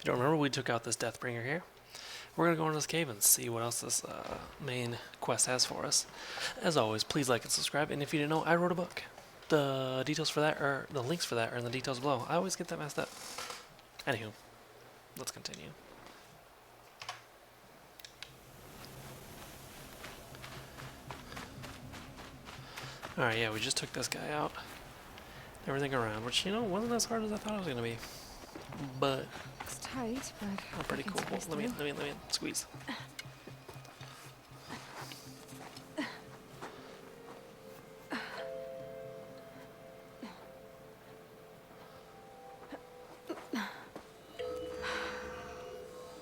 If you don't remember, we took out this Deathbringer here. We're going to go into this cave and see what else this main quest has for us. As always, please like and subscribe. And if you didn't know, I wrote a book. The details for that, or the links for that, are in the details below. I always get that messed up. Anywho, let's continue. Alright, yeah, we just took this guy out. Everything around, which, you know, wasn't as hard as I thought it was going to be. But It's tight, but oh, pretty cool. Let me squeeze.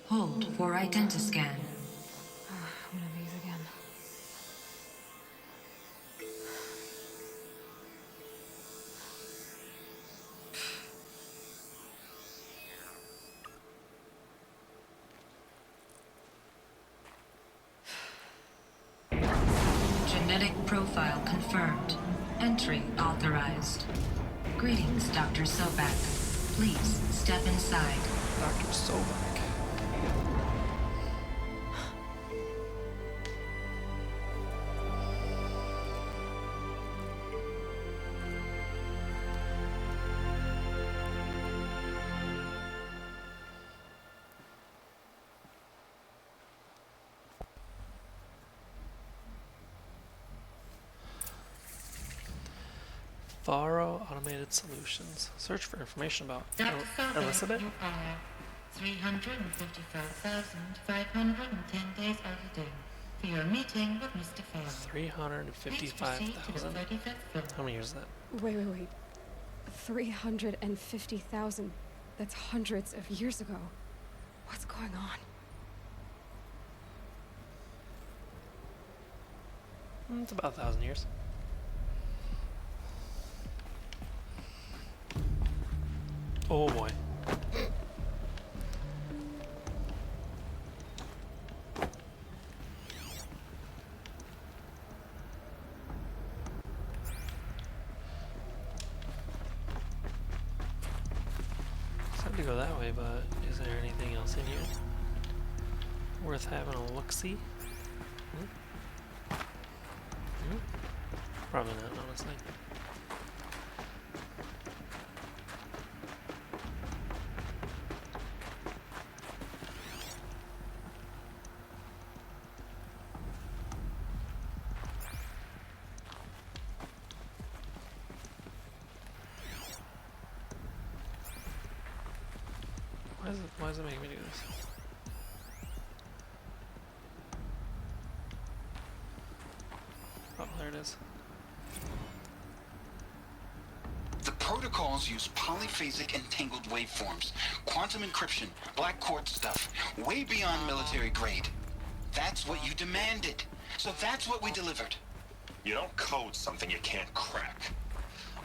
Hold for identiscan. One of these again. Genetic profile confirmed. Entry authorized. Greetings, Dr. Sobak. Please step inside. Dr. Sobak. Faro Automated Solutions. Search for information about Elizabeth. 355,510 days overdue for your meeting with Mr. Farrell. 355,000. How many years is that? Wait. 350,000. That's hundreds of years ago. What's going on? It's about 1,000 years. Oh boy. Said to go that way, but is there anything else in here worth having a look-see? Probably not, honestly. Why is it making me do this? Oh, there it is. The protocols use polyphasic entangled waveforms, quantum encryption, black quartz stuff, way beyond military grade. That's what you demanded. So that's what we delivered. You don't code something you can't crack.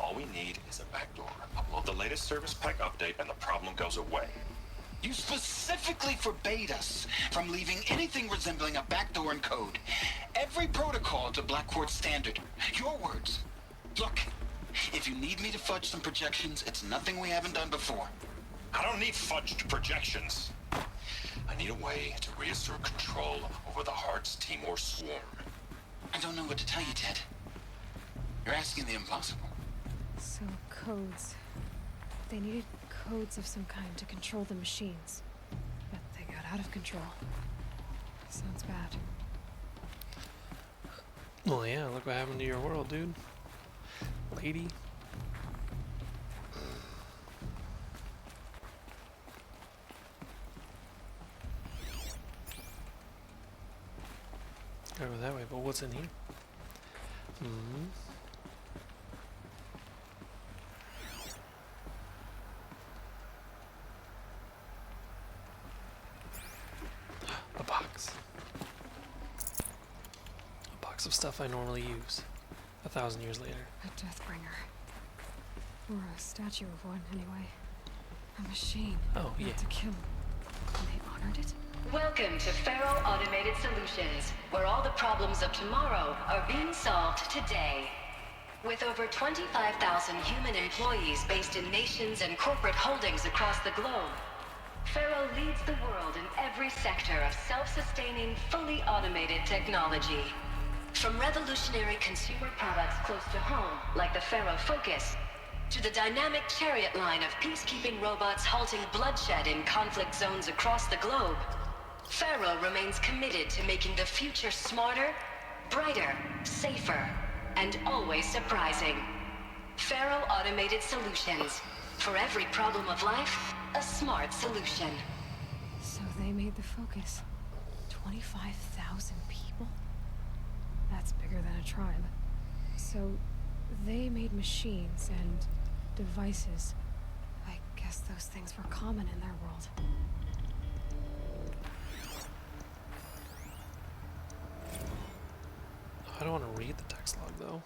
All we need is a backdoor. Upload the latest service pack update and the problem goes away. You specifically forbade us from leaving anything resembling a backdoor in code. Every protocol to Black Quartz standard. Your words. Look, if you need me to fudge some projections, it's nothing we haven't done before. I don't need fudged projections. I need a way to reassert control over the Heart's Timor swarm. I don't know what to tell you, Ted. You're asking the impossible. So, codes. They needed codes of some kind to control the machines. But they got out of control. Sounds bad. Well, yeah, look what happened to your world, dude. Lady. Gotta go that way, but what's in here? A box. A box of stuff I normally use. 1,000 years later. A Deathbringer. Or a statue of one, anyway. A machine. Oh, yeah. Meant to kill. And they honored it? Welcome to Faro Automated Solutions, where all the problems of tomorrow are being solved today. With over 25,000 human employees based in nations and corporate holdings across the globe, Faro leads the world in every sector of self-sustaining, fully automated technology. From revolutionary consumer products close to home, like the Faro Focus, to the dynamic Chariot line of peacekeeping robots halting bloodshed in conflict zones across the globe, Faro remains committed to making the future smarter, brighter, safer, and always surprising. Faro Automated Solutions. For every problem of life, a smart solution. So they made the Focus. 25,000 people? That's bigger than a tribe. So they made machines and devices. I guess those things were common in their world. I don't want to read the text log though.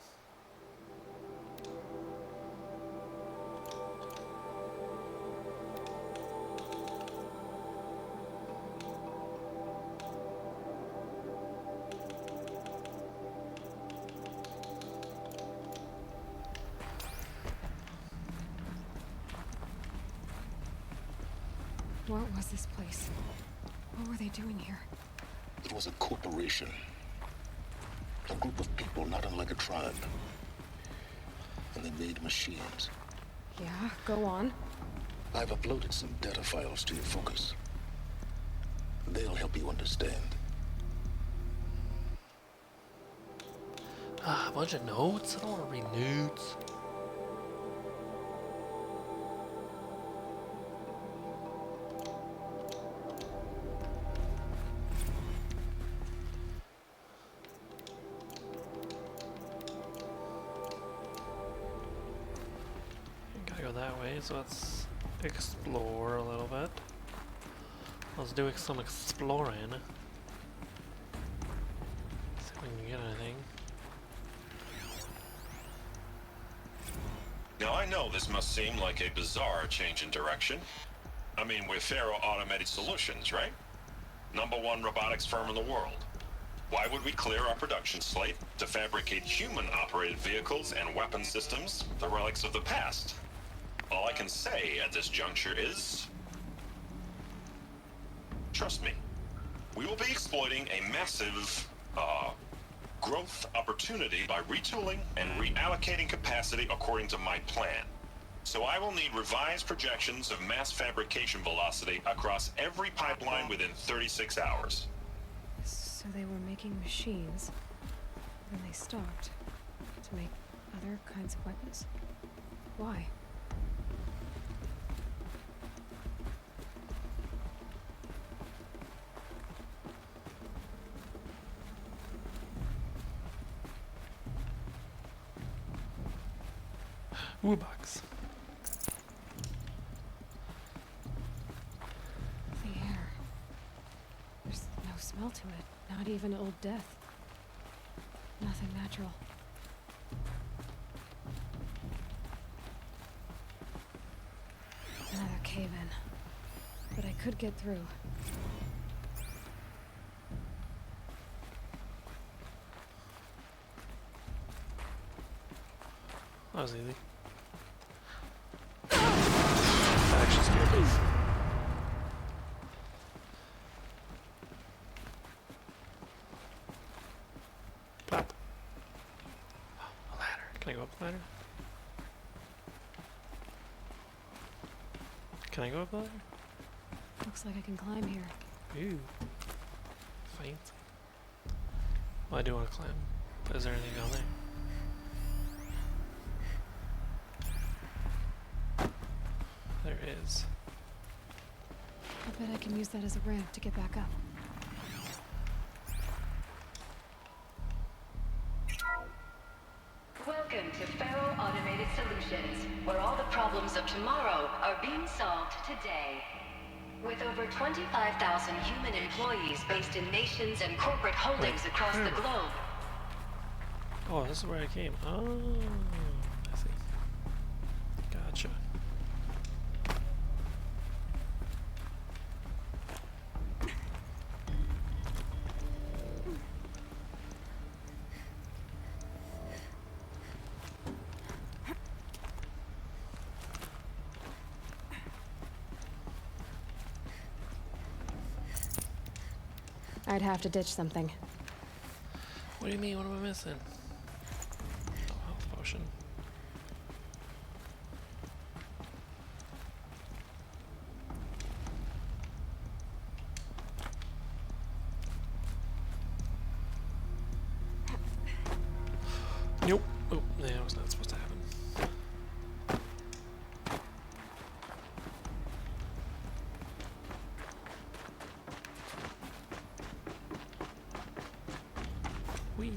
What was this place? What were they doing here? It was a corporation. A group of people not unlike a tribe. And they made machines. Yeah, go on. I've uploaded some data files to your Focus. They'll help you understand. Ah, a bunch of notes? I don't want to read notes. Gotta go that way, so let's explore a little bit. Let's do some exploring. See if we can get anything. Now I know this must seem like a bizarre change in direction. I mean, we're Faro Automated Solutions, right? #1 robotics firm in the world. Why would we clear our production slate to fabricate human-operated vehicles and weapon systems, the relics of the past? All I can say at this juncture is... trust me. We will be exploiting a massive, growth opportunity by retooling and reallocating capacity according to my plan. So I will need revised projections of mass fabrication velocity across every pipeline within 36 hours. So they were making machines. Then they stopped. To make other kinds of weapons? Why? Woobox. The air. There's no smell to it. Not even old death. Nothing natural. Another cave-in. But I could get through. That was easy. That actually scared me. Plop. A ladder. Can I go up the ladder? Can I go up the ladder? Looks like I can climb here. Ooh. Fancy. Well, I do want to climb. Is there anything down there? There is. I bet I can use that as a ramp to get back up. Welcome to Faro Automated Solutions, where all the problems of tomorrow are being solved today. With over 25,000 human employees based in nations and corporate holdings across the globe. Oh, this is where I came. Oh, I see. Gotcha. I'd have to ditch something. What do you mean? What am I missing? Oh, health potion. Nope. Oh, yeah, that was not supposed to happen. Whee.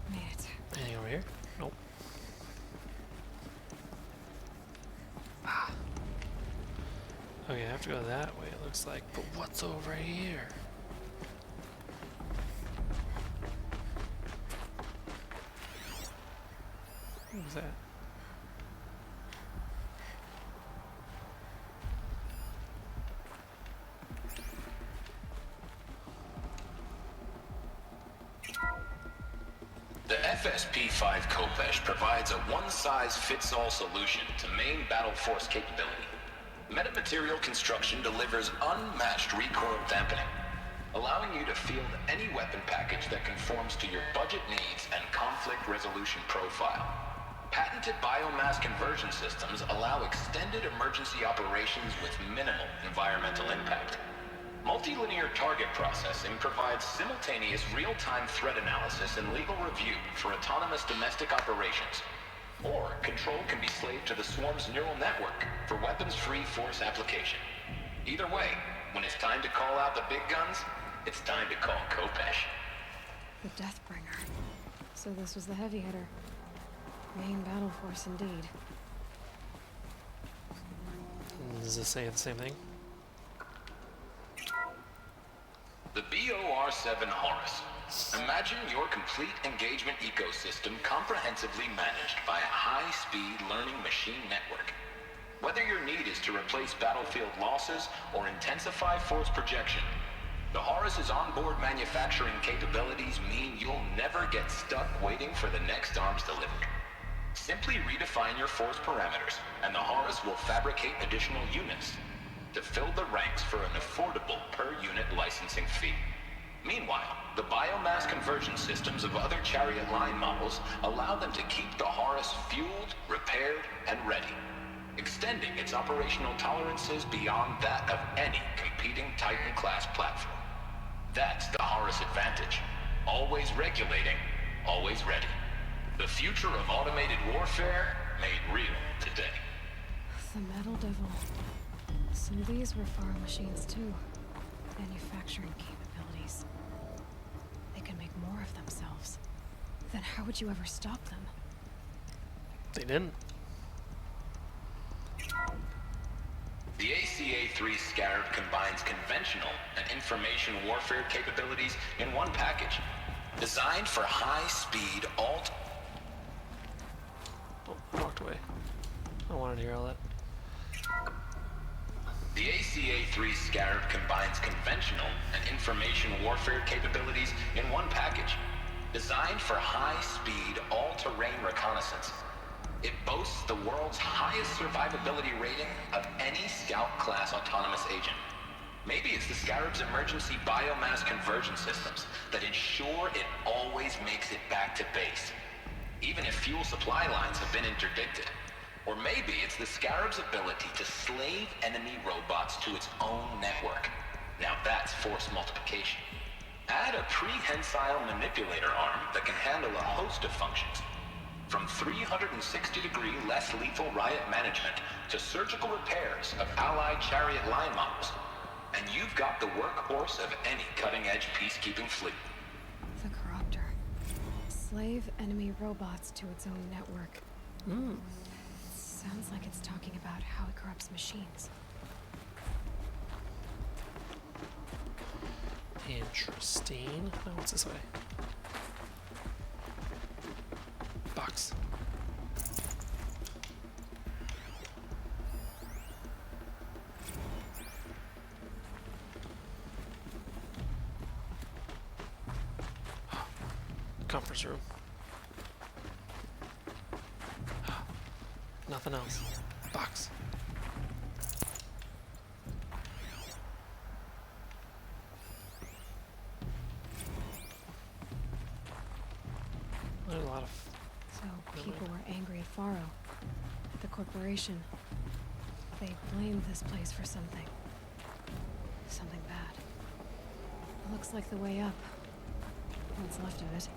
Made it. Anything over here? Nope. Ah. Okay, I have to go that way, it looks like. But what's over here? What was that? The FSP-5 Khopesh provides a one-size-fits-all solution to main battle force capability. Metamaterial construction delivers unmatched recoil dampening, allowing you to field any weapon package that conforms to your budget needs and conflict resolution profile. Patented biomass conversion systems allow extended emergency operations with minimal environmental impact. Multilinear target processing provides simultaneous real-time threat analysis and legal review for autonomous domestic operations. Or control can be slaved to the Swarm's neural network for weapons-free force application. Either way, when it's time to call out the big guns, it's time to call Khopesh. The Deathbringer. So this was the heavy hitter. Main battle force indeed. Does this say the same thing? The BOR-7 Horus. Imagine your complete engagement ecosystem comprehensively managed by a high-speed learning machine network. Whether your need is to replace battlefield losses or intensify force projection, the Horus's onboard manufacturing capabilities mean you'll never get stuck waiting for the next arms delivery. Simply redefine your force parameters, and the Horus will fabricate additional units to fill the ranks for an affordable per-unit licensing fee. Meanwhile, the biomass conversion systems of other Chariot line models allow them to keep the Horus fueled, repaired, and ready, extending its operational tolerances beyond that of any competing Titan-class platform. That's the Horus advantage. Always regulating, always ready. The future of automated warfare made real today. The Metal Devil. So these were farm machines too. Manufacturing capabilities. They can make more of themselves. Then how would you ever stop them? They didn't. The ACA-3 Scarab combines conventional and information warfare capabilities in one package. Designed for high-speed alt... Oh, I walked away. I wanted to hear all that. The ACA-3 Scarab combines conventional and information warfare capabilities in one package. Designed for high-speed, all-terrain reconnaissance. It boasts the world's highest survivability rating of any Scout-class autonomous agent. Maybe it's the Scarab's emergency biomass conversion systems that ensure it always makes it back to base, even if fuel supply lines have been interdicted. Or maybe it's the Scarab's ability to slave enemy robots to its own network. Now that's force multiplication. Add a prehensile manipulator arm that can handle a host of functions, from 360-degree less lethal riot management to surgical repairs of allied Chariot line models. And you've got the workhorse of any cutting-edge peacekeeping fleet. The Corruptor. Slave enemy robots to its own network. Sounds like it's talking about how it corrupts machines. Interesting. Oh, what's this way? Box. conference room. Nothing else. Box. There's a lot of... So people were angry at Faro, at the corporation. They blamed this place for something. Something bad. It looks like the way up. What's left of it.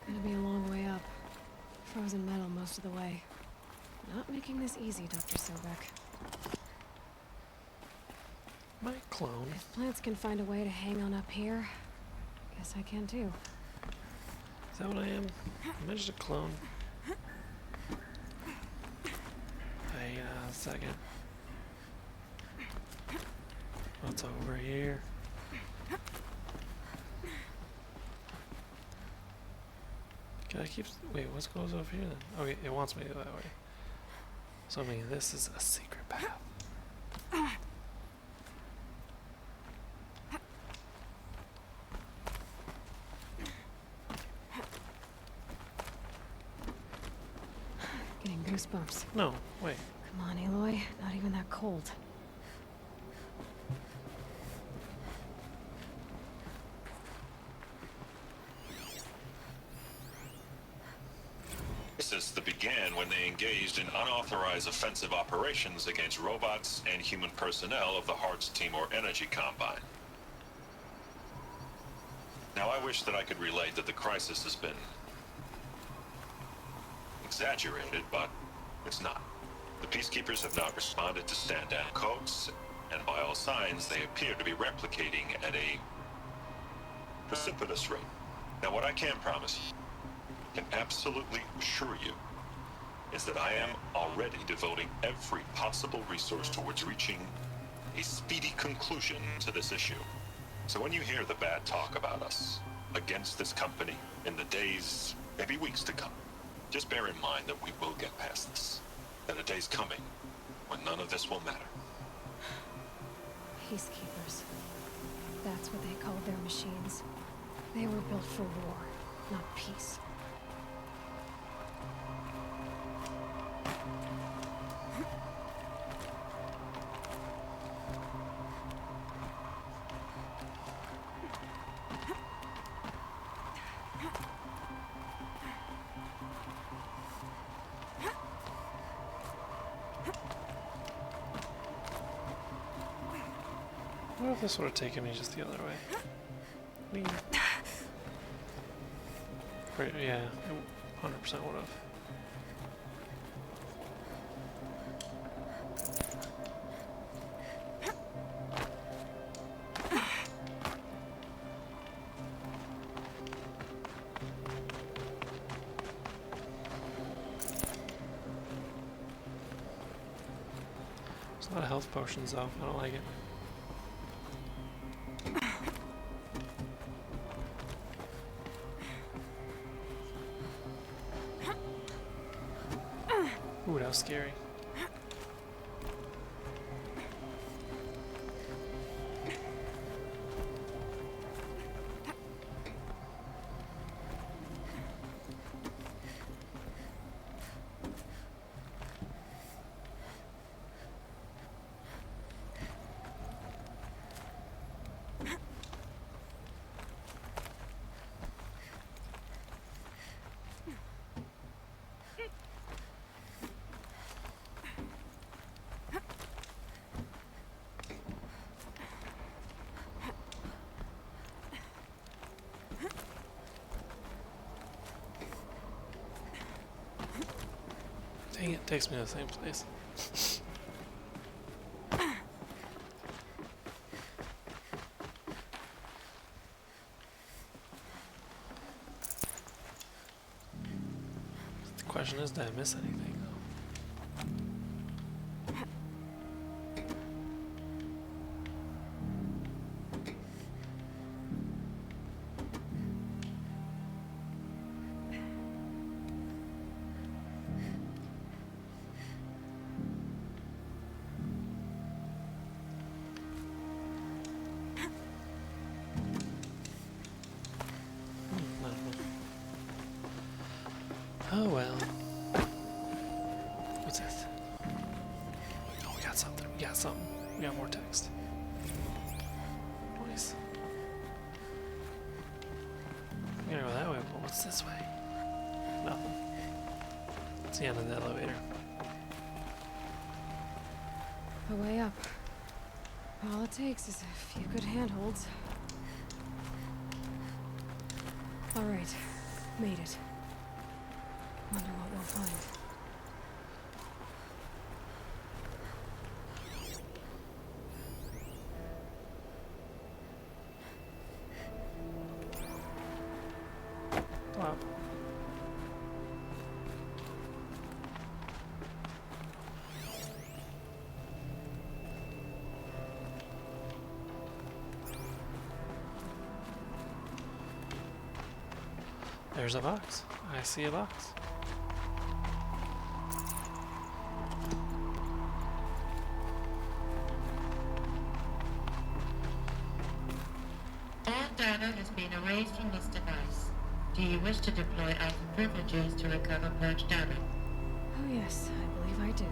Gonna be a long way up. Frozen metal most of the way. Not making this easy, Dr. Sobek. My clone. If plants can find a way to hang on up here, guess I can too. Is that what I am? Am I just a clone? Wait a second. What's over here? Can I keep... Wait, what goes over here then? Okay, it wants me to go that way. So I mean, this is a secret path. Getting goosebumps. No, wait. Come on, Aloy. Not even that cold. This began when they engaged in unauthorized offensive operations against robots and human personnel of the Hearts Timor Energy Combine. Now, I wish that I could relate that the crisis has been exaggerated, but it's not. The Peacekeepers have not responded to stand-down codes, and by all signs, they appear to be replicating at a precipitous rate. Now, what I can promise you, can absolutely assure you, is that I am already devoting every possible resource towards reaching a speedy conclusion to this issue. So when you hear the bad talk about us against this company in the days, maybe weeks to come, just bear in mind that we will get past this. That a day's coming when none of this will matter. Peacekeepers. That's what they called their machines. They were built for war, not peace. What if this would have taken me just the other way? I mean, yeah, it 100% would have. There's a lot of health potions though, I don't like it. Ooh, that was scary. Dang it, takes me to the same place. The question is, did I miss anything though? Oh well. What's this? Oh, we got something. We got something. We got more text. Nice. I'm gonna go that way, but what's this way? Nothing. It's the end of the elevator. A way up. All it takes is a few good handholds. Alright, made it. Wonder what we'll find. Wow. There's a box. I see a box. All data has been erased from this device. Do you wish to deploy Alpha privileges to recover purged data? Oh yes, I believe I do.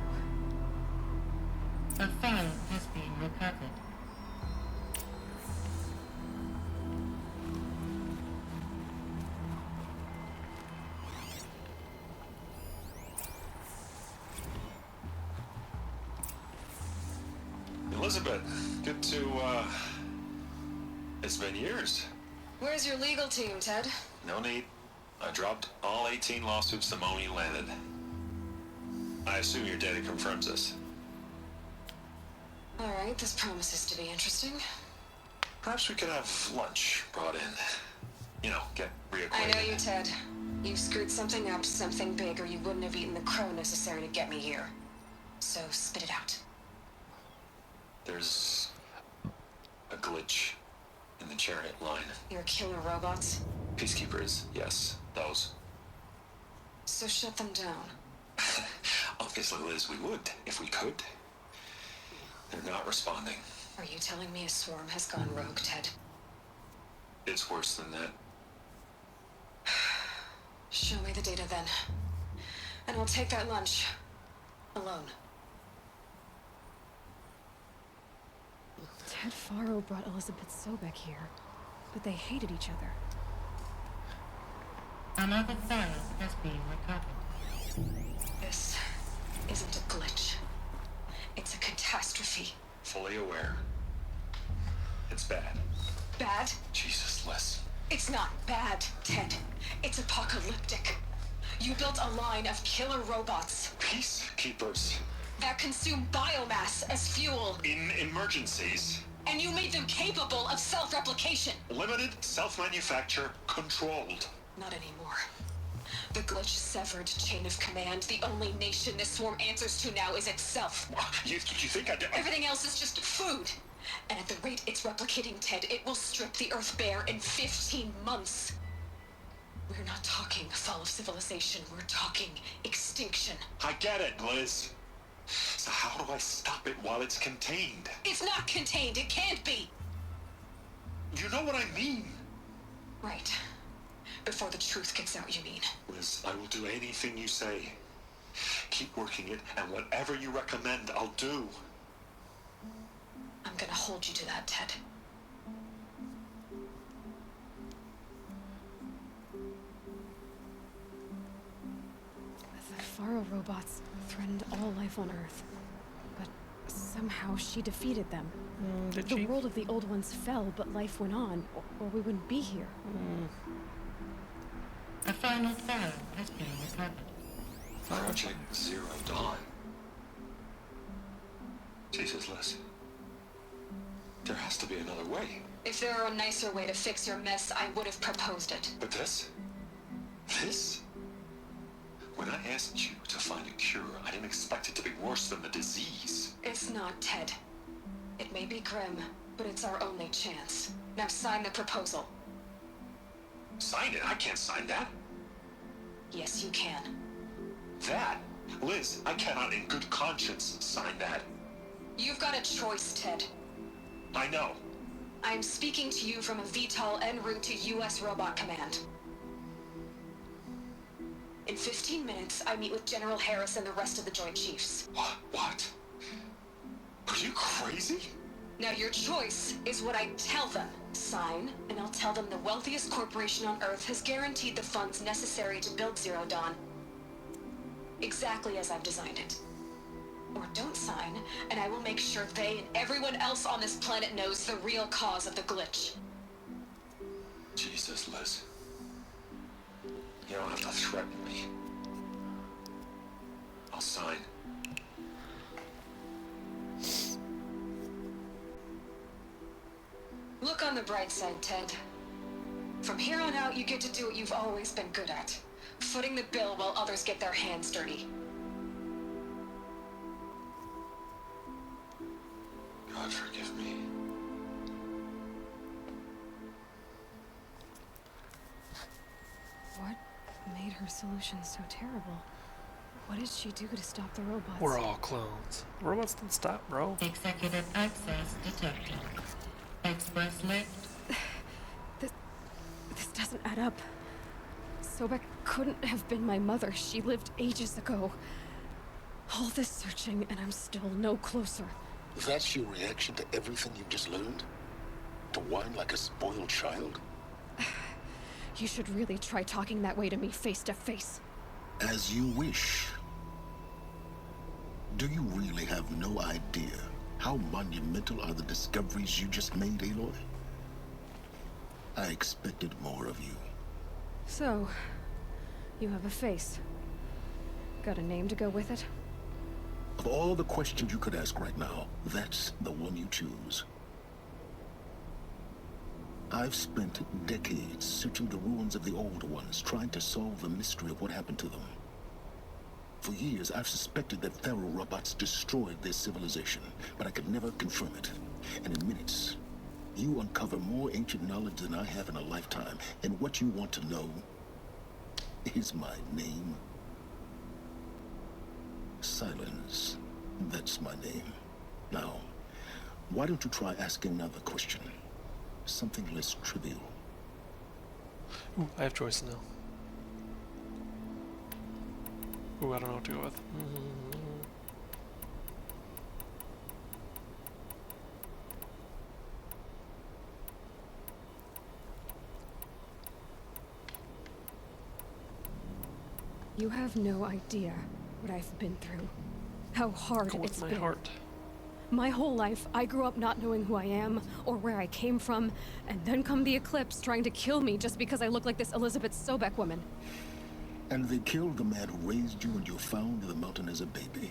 A file has been recovered. Elizabeth, good to, it's been years. Where's your legal team, Ted? No need. I dropped all 18 lawsuits the moment you landed. I assume your data confirms this. Alright, this promises to be interesting. Perhaps we could have lunch brought in. You know, get reacquainted. I know you, Ted. You screwed something up, something big, or you wouldn't have eaten the crow necessary to get me here. So spit it out. There's a glitch in the chariot line. Your killer robots? Peacekeepers, yes, those. So shut them down. Obviously, Liz, we would, if we could. They're not responding. Are you telling me a swarm has gone rogue, Ted? It's worse than that. Show me the data then. And I'll take that lunch. Alone. Ted Faro brought Elizabeth Sobek here, but they hated each other. Another file has been recovered. This isn't a glitch. It's a catastrophe. Fully aware. It's bad. Bad? Jesus, Liz. It's not bad, Ted. It's apocalyptic. You built a line of killer robots Peacekeepers. that consume biomass as fuel, In emergencies. and you made them capable of self-replication. Limited, self-manufacture, controlled. Not anymore. The glitch severed chain of command. The only nation this swarm answers to now is itself. You think I did? Everything else is just food. And at the rate it's replicating, Ted, it will strip the Earth bare in 15 months. We're not talking fall of civilization. We're talking extinction. I get it, Liz. So how do I stop it while it's contained? It's not contained. It can't be. You know what I mean. Right. Before the truth gets out, you mean? Liz, I will do anything you say. Keep working it, and whatever you recommend, I'll do. I'm gonna hold you to that, Ted. The Faro robots threatened all life on Earth. But somehow she defeated them. Did The she? world of the old ones fell, but life went on, or we wouldn't be here. A final file has been recovered. Project Zero Dawn. Jesus, Liz. There has to be another way. If there were a nicer way to fix your mess, I would have proposed it. But this? This? When I asked you to find a cure, I didn't expect it to be worse than the disease. It's not, Ted. It may be grim, but it's our only chance. Now sign the proposal. Sign it? I can't sign that. Yes, you can. That? Liz, I cannot in good conscience sign that. You've got a choice, Ted. I know. I'm speaking to you from a VTOL en route to U.S. Robot Command. In 15 minutes, I meet with General Harris and the rest of the Joint Chiefs. What? Are you crazy? Now your choice is what I tell them. Sign, and I'll tell them the wealthiest corporation on Earth has guaranteed the funds necessary to build Zero Dawn. Exactly as I've designed it. Or don't sign, and I will make sure they and everyone else on this planet knows the real cause of the glitch. Jesus, Liz. You don't have to threaten me. I'll sign. Look on the bright side, Ted. From here on out, you get to do what you've always been good at. Footing the bill while others get their hands dirty. God forgive me. What made her solution so terrible? What did she do to stop the robots? We're all clones. The robots didn't stop, bro. Executive access detected. Express lift. This doesn't add up. Sobek couldn't have been my mother. She lived ages ago. All this searching, and I'm still no closer. That's your reaction to everything you've just learned? To whine like a spoiled child? You should really try talking that way to me face to face. As you wish. Do you really have no idea how monumental are the discoveries you just made, Aloy? I expected more of you. So, you have a face. Got a name to go with it? Of all the questions you could ask right now, that's the one you choose. I've spent decades searching the ruins of the old ones, trying to solve the mystery of what happened to them. For years, I've suspected that Faro robots destroyed their civilization, but I could never confirm it. And in minutes, you uncover more ancient knowledge than I have in a lifetime. And what you want to know is my name. Silence. That's my name. Now, why don't you try asking another question? Something less trivial. Ooh, I have choice now. Ooh, I don't know what to go with. You have no idea what I've been through. How hard Go it's with my been. heart. My whole life, I grew up not knowing who I am or where I came from, and then come the Eclipse trying to kill me just because I look like this Elizabeth Sobek woman. And they killed the man who raised you and you found in the mountain as a baby.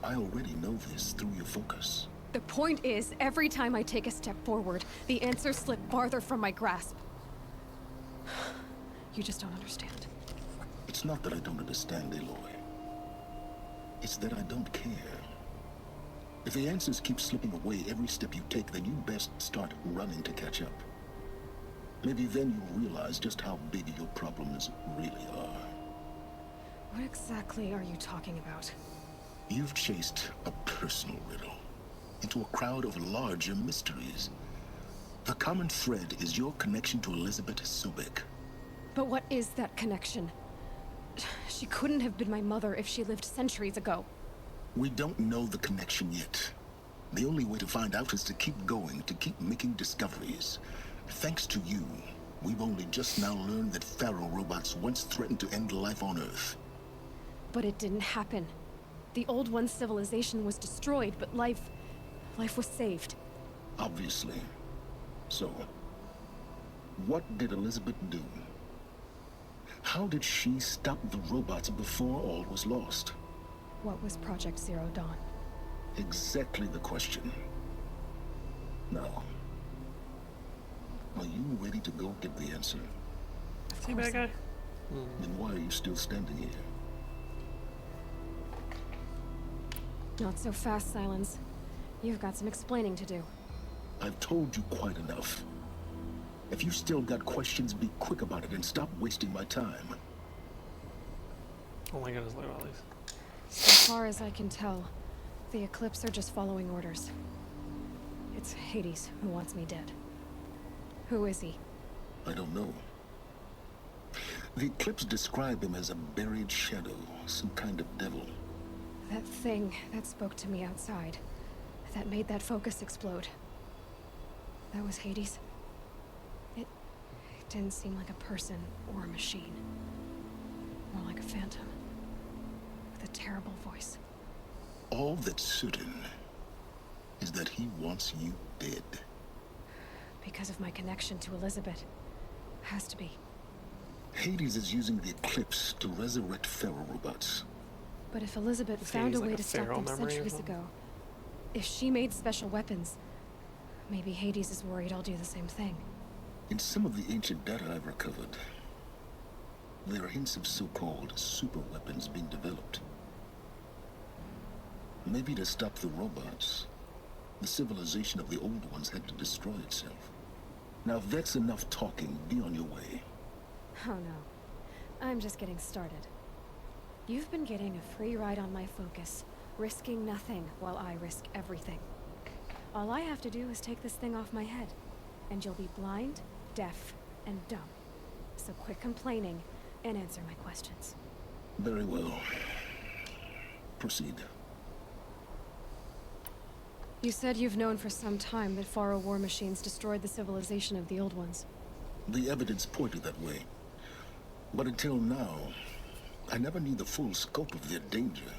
I already know this through your focus. The point is, every time I take a step forward, the answers slip farther from my grasp. You just don't understand. It's not that I don't understand, Aloy. It's that I don't care. If the answers keep slipping away every step you take, then you best start running to catch up. Maybe then you'll realize just how big your problems really are. What exactly are you talking about? You've chased a personal riddle into a crowd of larger mysteries. The common thread is your connection to Elizabeth Sobek. But what is that connection? She couldn't have been my mother if she lived centuries ago. We don't know the connection yet. The only way to find out is to keep going, to keep making discoveries. Thanks to you, we've only just now learned that Faro robots once threatened to end life on Earth. But it didn't happen. The old one's civilization was destroyed, but life was saved. Obviously. So, what did Elizabeth do? How did she stop the robots before all was lost? What was Project Zero Dawn? Exactly the question. Now, are you ready to go get the answer? See, bad guy? Then why are you still standing here? Not so fast, Silence. You've got some explaining to do. I've told you quite enough. If you still got questions, be quick about it and stop wasting my time. Oh my goodness, look at all these. As far as I can tell, the Eclipse are just following orders. It's Hades who wants me dead. Who is he? I don't know. The Eclipse describe him as a buried shadow, some kind of devil. That thing that spoke to me outside, that made that focus explode. That was Hades. It didn't seem like a person or a machine. More like a phantom. With a terrible voice. All that's certain is that he wants you dead. Because of my connection to Elizabeth. Has to be. Hades is using the Eclipse to resurrect Pharaoh robots. But if Elizabeth Is found Hades a way like a to stop pharaoh them memory or centuries something? ago, if she made special weapons, maybe Hades is worried I'll do the same thing. In some of the ancient data I've recovered, there are hints of so-called super weapons being developed. Maybe to stop the robots, the civilization of the old ones had to destroy itself. Now if that's enough talking, be on your way. Oh no. I'm just getting started. You've been getting a free ride on my focus, risking nothing while I risk everything. All I have to do is take this thing off my head, and you'll be blind, deaf, and dumb. So quit complaining and answer my questions. Very well. Proceed. You said you've known for some time that Pharaoh war machines destroyed the civilization of the old ones. The evidence pointed that way. But until now, I never knew the full scope of their danger.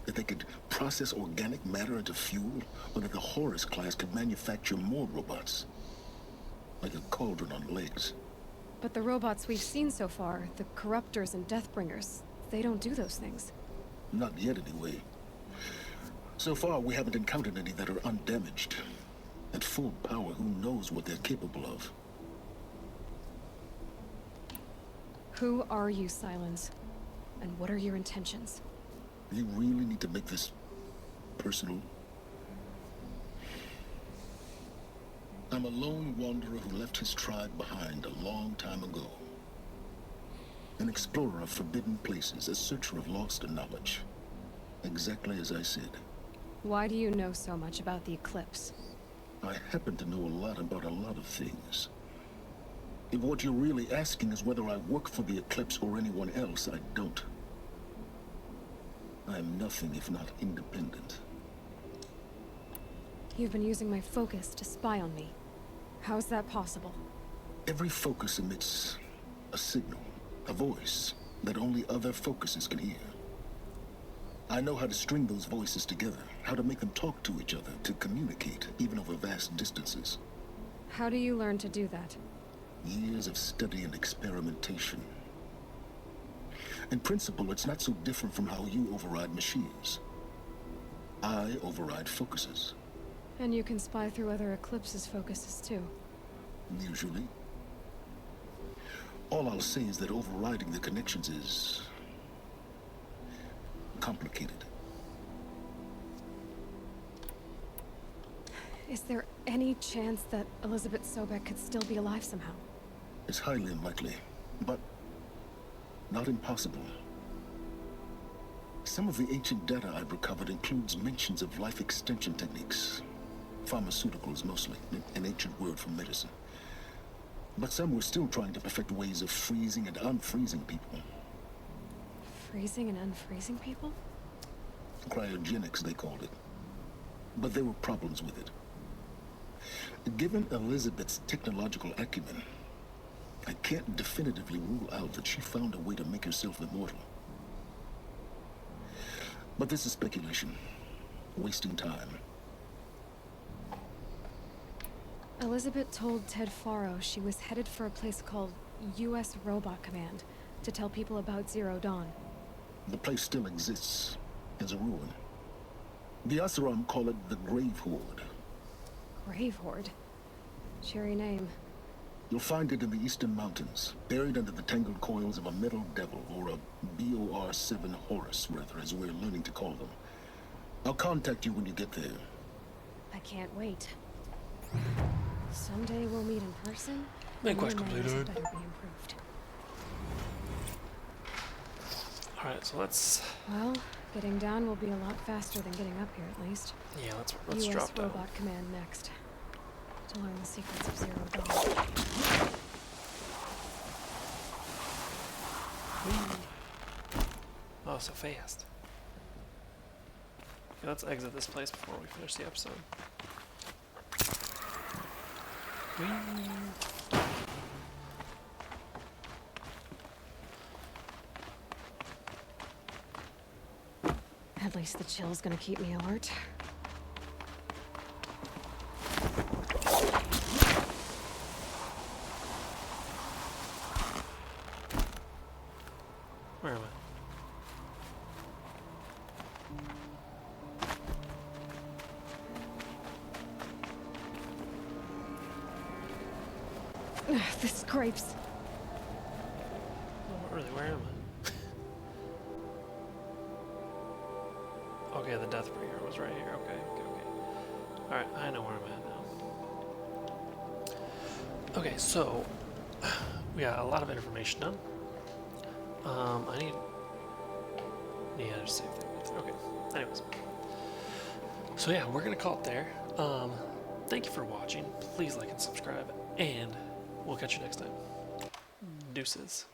That they could process organic matter into fuel, or that the Horus class could manufacture more robots. Like a cauldron on legs. But the robots we've seen so far, the Corruptors and Deathbringers, they don't do those things. Not yet, anyway. So far, we haven't encountered any that are undamaged. At full power, who knows what they're capable of? Who are you, Silence? And what are your intentions? You really need to make this personal? I'm a lone wanderer who left his tribe behind a long time ago. An explorer of forbidden places, a searcher of lost knowledge. Exactly as I said. Why do you know so much about the Eclipse? I happen to know a lot about a lot of things. If what you're really asking is whether I work for the Eclipse or anyone else, I don't. I am nothing if not independent. You've been using my focus to spy on me. How is that possible? Every focus emits a signal, a voice, that only other focuses can hear. I know how to string those voices together, how to make them talk to each other, to communicate, even over vast distances. How do you learn to do that? Years of study and experimentation. In principle, it's not so different from how you override machines. I override focuses. And you can spy through other Eclipse's focuses too. Usually. All I'll say is that overriding the connections is complicated. Is there any chance that Elizabeth Sobek could still be alive somehow? It's highly unlikely, but not impossible. Some of the ancient data I've recovered includes mentions of life extension techniques. Pharmaceuticals mostly, an ancient word for medicine. But some were still trying to perfect ways of freezing and unfreezing people. Freezing and unfreezing people? Cryogenics, they called it. But there were problems with it. Given Elizabeth's technological acumen, I can't definitively rule out that she found a way to make herself immortal. But this is speculation. Wasting time. Elizabeth told Ted Faro she was headed for a place called U.S. Robot Command to tell people about Zero Dawn. The place still exists as a ruin. The Asaram call it the Grave Horde. Grave Horde? Cheery name. You'll find it in the Eastern Mountains, buried under the tangled coils of a metal devil, or a BOR-7 Horus, rather, as we're learning to call them. I'll contact you when you get there. I can't wait. Someday we'll meet in person. Main and quest your manners completed. better be improved. Alright, so let's Well, getting down will be a lot faster than getting up here, at least. yeah, let's US drop down. Robot Command next. To learn the secrets of Zero Dawn. Oh, so fast. Okay, let's exit this place before we finish the episode. Whee! At least the chill's gonna keep me alert. Where am I? The scrapes. Oh, really, where am I? Okay, the Deathbringer was right here. Okay. Alright, I know where I'm at now. Okay, so we got a lot of information done. I need... Yeah, just save things. Okay, anyways. So yeah, we're gonna call it there. Thank you for watching. Please like and subscribe, and we'll catch you next time. Deuces.